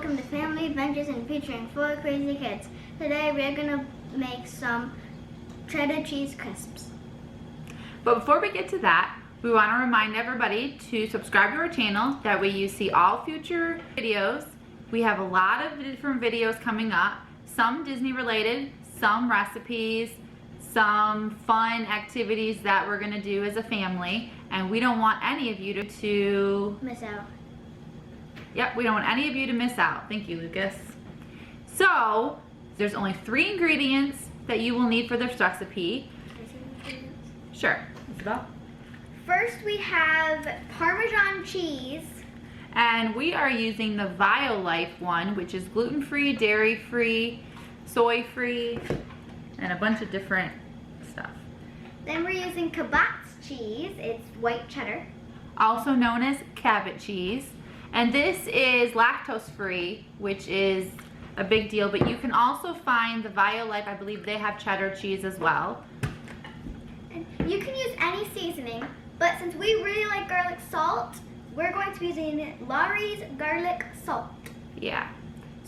welcome to Family Adventures and featuring 4 crazy kids. Today we're gonna make some cheddar cheese crisps. But before we get to that, we want to remind everybody to subscribe to our channel. That way you see all future videos. We have a lot of different videos coming up. Some Disney related, some recipes, some fun activities that we're gonna do as a family. And we don't want any of you to Miss out. Yep, we don't want any of you to miss out. Thank you, Lucas. So, there's only 3 ingredients that you will need for this recipe. Sure, Isabel. First we have Parmesan cheese. And we are using the Violife one, which is gluten-free, dairy-free, soy-free, and a bunch of different stuff. Then we're using Kabatz cheese. It's white cheddar. Also known as Cabot cheese. And this is lactose-free, which is a big deal, but you can also find the Violife, I believe they have cheddar cheese as well. And you can use any seasoning, but since we really like garlic salt, we're going to be using Laurie's garlic salt. Yeah.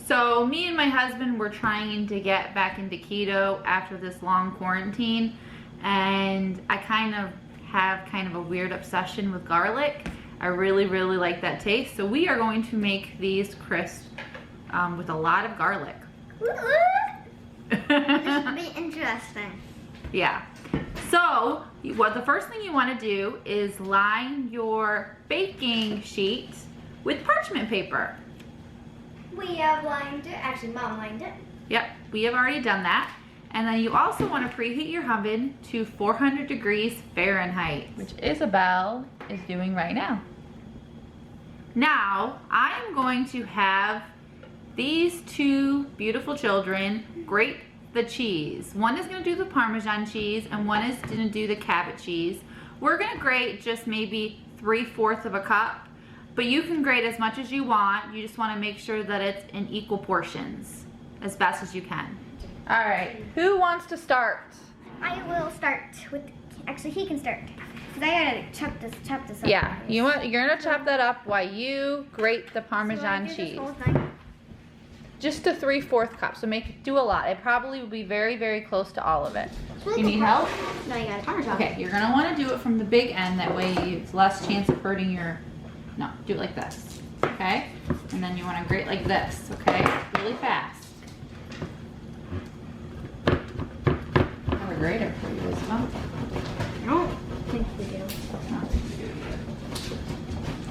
So me and my husband were trying to get back into keto after this long quarantine, and I have a weird obsession with garlic. I really like that taste. So we are going to make these crisps with a lot of garlic. This should be interesting. Yeah. So the first thing you want to do is line your baking sheet with parchment paper. We have lined it. Actually, Mom lined it. Yep, we have already done that. And then you also want to preheat your oven to 400 degrees Fahrenheit, which Isabel is doing right now. Now, I am going to have these 2 beautiful children grate the cheese. One is going to do the Parmesan cheese and one is going to do the Cabot cheese. We're going to grate just maybe 3/4 of a cup, but you can grate as much as you want. You just want to make sure that it's in equal portions as best as you can. All right, who wants to start? I will start with. Actually, he can start because I gotta chop this up. Yeah, you're gonna chop that up while you grate the Parmesan so cheese. Just to 3/4 cup, so do a lot. It probably will be very close to all of it. You need help? No, you got it. Parmesan. Okay, you're gonna want to do it from the big end. That way, it's less chance of hurting your. No, do it like this. Okay, and then you want to grate like this. Okay, really fast. I have a grater for you as well. I don't think we do.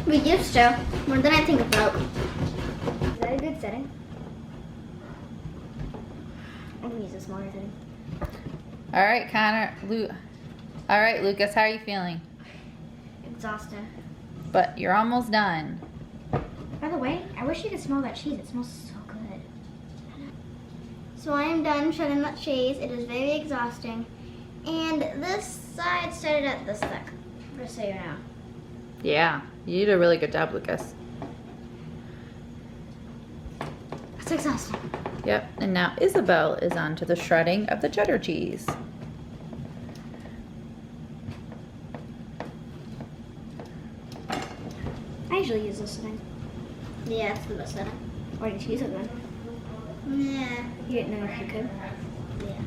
We used to. More than I think about. Is that a good setting? I'm gonna use a smaller setting. All right, Connor. All right, Lucas. How are you feeling? Exhausted. But you're almost done. By the way, I wish you could smell that cheese. It smells so good. So I am done shredding that cheese. It is very exhausting. And this side started at this thick, just so you know. Yeah, you did a really good job, Lucas. It's exhausting. Yep, and now Isabel is on to the shredding of the cheddar cheese. I usually use this setting. Yeah, it's the best setting. Why did you use it then? Yeah. You didn't know if you could? Yeah.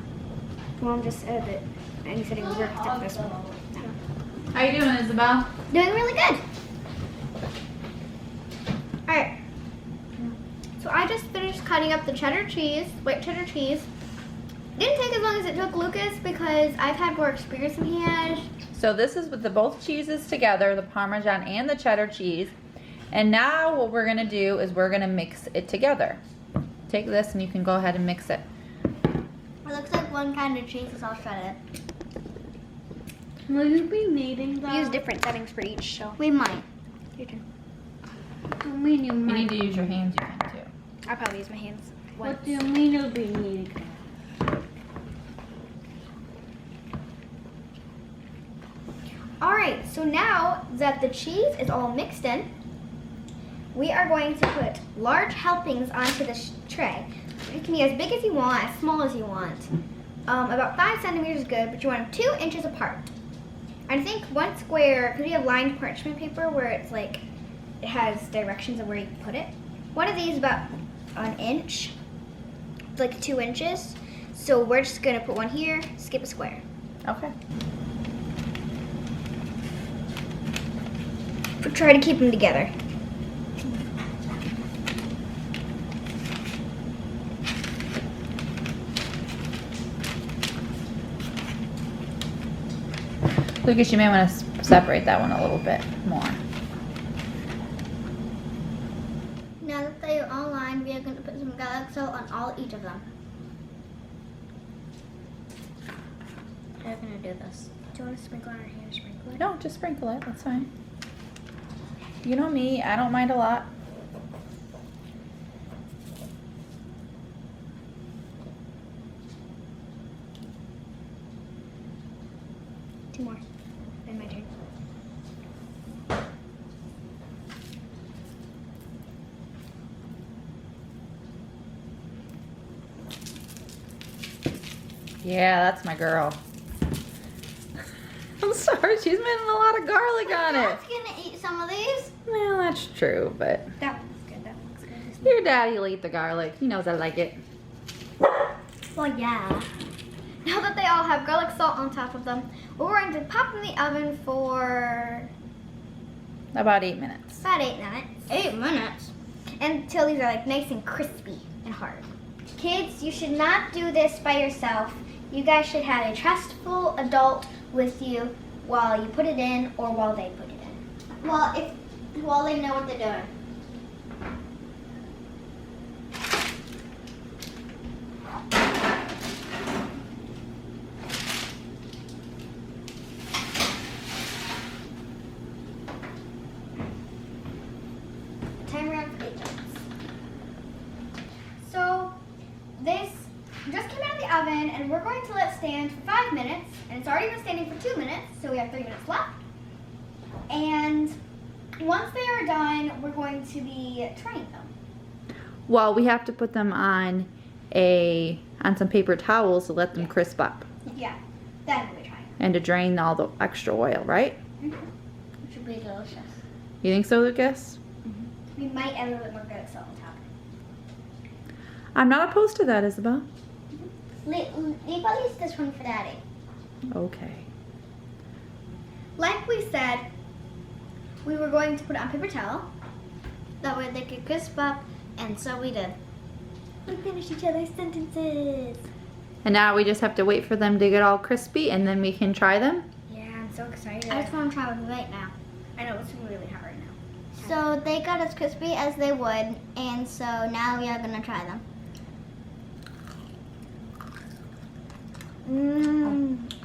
Mom just said that any setting would work except this one. How you doing, Isabel? Doing really good. Alright. So I just finished cutting up the cheddar cheese, white cheddar cheese. Didn't take as long as it took Lucas because I've had more experience than he has. So this is with both cheeses together, the Parmesan and the cheddar cheese. And now what we're gonna do is we're gonna mix it together. Take this and you can go ahead and mix it. It looks like one kind of cheese is all shredded. Will you be needing that? We use different settings for each, so we might. Your turn. I mean you If you might. need to use your hands, you can too. I'll probably use my hands. What do you mean you'll be needing? Alright, so now that the cheese is all mixed in, we are going to put large helpings onto the tray. It can be as big as you want, as small as you want. About 5 centimeters is good, but you want them 2 inches apart. I think one square, because we have lined parchment paper where it's like, it has directions of where you put it. One of these about an inch, like 2 inches. So we're just gonna put one here, skip a square. Okay. Try to keep them together. Lucas, you may want to separate that one a little bit more. Now that they are all lined, we are going to put some garlic salt on each of them. We're going to do this. Do you want to sprinkle on our hair? Sprinkle it? No, just sprinkle it. That's fine. You know me, I don't mind a lot. Two more. Then my turn. Yeah, that's my girl. I'm sorry, she's putting a lot of garlic on it. Dad's going to eat some of these. Well, that's true, but That one looks good. That one looks good. your daddy will eat the garlic. He knows I like it. Well, yeah. Now that they all have garlic salt on top of them, we're going to pop them in the oven for About 8 minutes. about 8 minutes. 8 minutes? Until these are like nice and crispy and hard. Kids, you should not do this by yourself. You guys should have a trustful adult with you while you put it in or while they put it in. While they know what they're doing. Timer on for 8 minutes. So this just came out of the oven and we're going to let it stand for 5 minutes, and it's already been standing for 2 minutes, so we have 3 minutes left. And once they are done, we're going to be trying them. Well, we have to put them on some paper towels to let them crisp up Yeah, then we'll be trying them. and to drain all the extra oil, right? Which would be delicious. You think so, Lucas? We might add a little bit more garlic salt on top. I'm not opposed to that, Isabel. Leave at least this one for Daddy. Okay. Like we said, we were going to put it on paper towel. That way they could crisp up, and so we did. We finished each other's sentences. And now we just have to wait for them to get all crispy and then we can try them? Yeah, I'm so excited. I just want to try one right now. I know it's really hot right now. So they got as crispy as they would, and so now we are going to try them.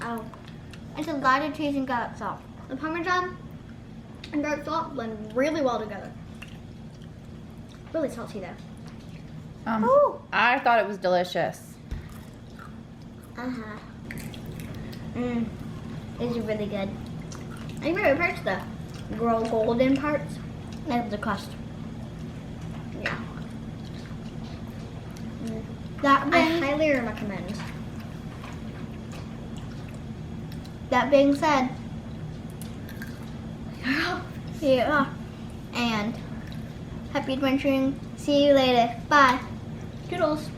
Oh. It's a lot of cheese and garlic salt. The Parmesan and garlic salt blend really well together. Really salty though. Ooh. I thought it was delicious. Uh-huh. These are really good. My favorite part's the golden parts. Like the crust. Yeah. That I highly recommend. That being said, yeah, and happy adventuring. See you later. Bye. Toodles.